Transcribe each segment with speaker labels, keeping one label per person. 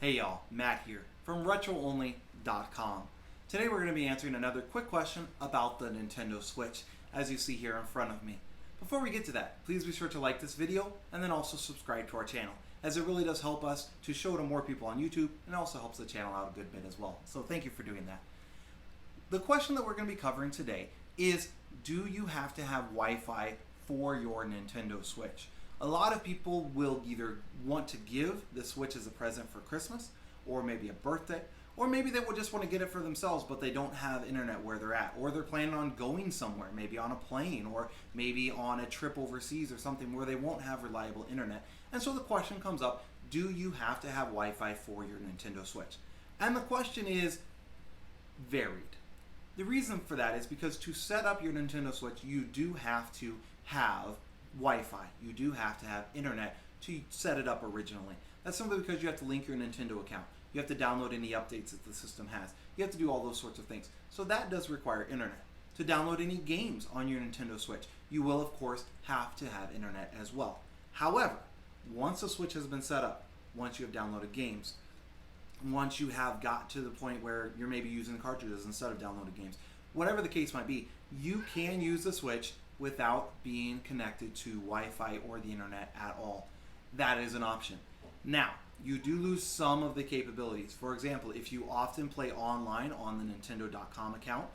Speaker 1: Hey y'all, Matt here from RetroOnly.com. Today we're going to be answering another quick question about the Nintendo Switch, as you see here in front of me. Before we get to that, please be sure to like this video and then also subscribe to our channel, as it really does help us to show to more people on YouTube and also helps the channel out a good bit as well. So thank you for doing that. The question that we're going to be covering today is, do you have to have Wi-Fi for your Nintendo Switch? A lot of people will either want to give the Switch as a present for Christmas, or maybe a birthday, or maybe they will just want to get it for themselves, but they don't have internet where they're at, or they're planning on going somewhere, maybe on a plane, or maybe on a trip overseas or something where they won't have reliable internet. And so the question comes up, do you have to have Wi-Fi for your Nintendo Switch? And the question is varied. The reason for that is because to set up your Nintendo Switch, you do have to have Wi-Fi. You do have to have internet to set it up originally. That's simply because you have to link your Nintendo account. You have to download any updates that the system has. You have to do all those sorts of things. So that does require internet. To download any games on your Nintendo Switch, you will of course have to have internet as well. However, once the Switch has been set up, once you have downloaded games, once you have got to the point where you're maybe using cartridges instead of downloaded games, whatever the case might be, you can use the Switch without being connected to Wi-Fi or the internet at all. That is an option. Now, you do lose some of the capabilities. For example, if you often play online on the Nintendo.com account,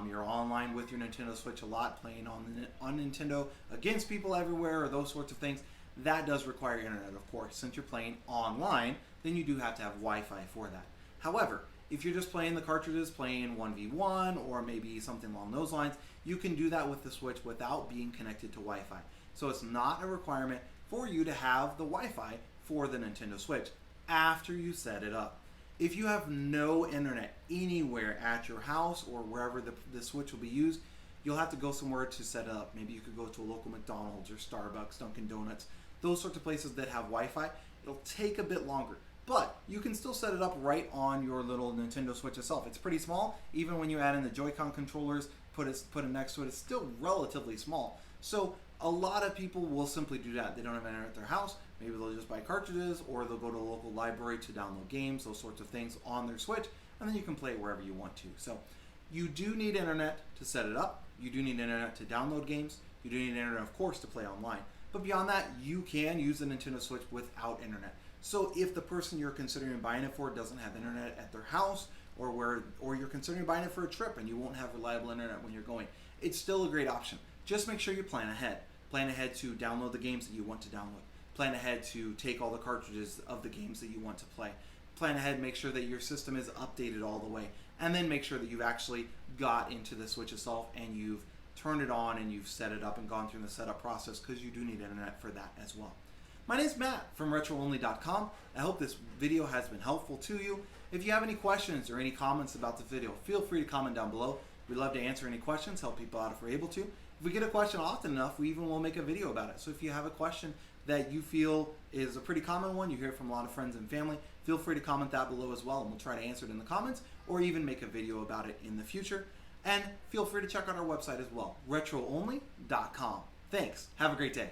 Speaker 1: you're online with your Nintendo Switch a lot, playing on Nintendo against people everywhere or those sorts of things, that does require internet, of course. Since you're playing online, then you do have to have Wi-Fi for that. However, if you're just playing the cartridges, playing 1v1 or maybe something along those lines, you can do that with the Switch without being connected to Wi-Fi. So it's not a requirement for you to have the Wi-Fi for the Nintendo Switch after you set it up. If you have no internet anywhere at your house or wherever the Switch will be used, you'll have to go somewhere to set it up. Maybe you could go to a local McDonald's or Starbucks, Dunkin' Donuts, those sorts of places that have Wi-Fi. It'll take a bit longer, but you can still set it up right on your little Nintendo Switch itself. It's pretty small. Even when you add in the Joy-Con controllers, put it next to it, it's still relatively small. So a lot of people will simply do that. They don't have internet at their house. Maybe they'll just buy cartridges, or they'll go to a local library to download games, those sorts of things on their Switch, and then you can play it wherever you want to. So you do need internet to set it up. You do need internet to download games. You do need internet, of course, to play online. But beyond that, you can use the Nintendo Switch without internet. So if the person you're considering buying it for doesn't have internet at their house, or you're considering buying it for a trip and you won't have reliable internet when you're going, it's still a great option. Just make sure you plan ahead. Plan ahead to download the games that you want to download. Plan ahead to take all the cartridges of the games that you want to play. Plan ahead, make sure that your system is updated all the way. And then make sure that you've actually got into the Switch itself and you've turned it on and you've set it up and gone through the setup process, because you do need internet for that as well. My name is Matt from RetroOnly.com. I hope this video has been helpful to you. If you have any questions or any comments about the video, feel free to comment down below. We'd love to answer any questions, help people out if we're able to. If we get a question often enough, we even will make a video about it. So if you have a question that you feel is a pretty common one, you hear from a lot of friends and family, feel free to comment that below as well, and we'll try to answer it in the comments or even make a video about it in the future. And feel free to check out our website as well, RetroOnly.com. Thanks. Have a great day.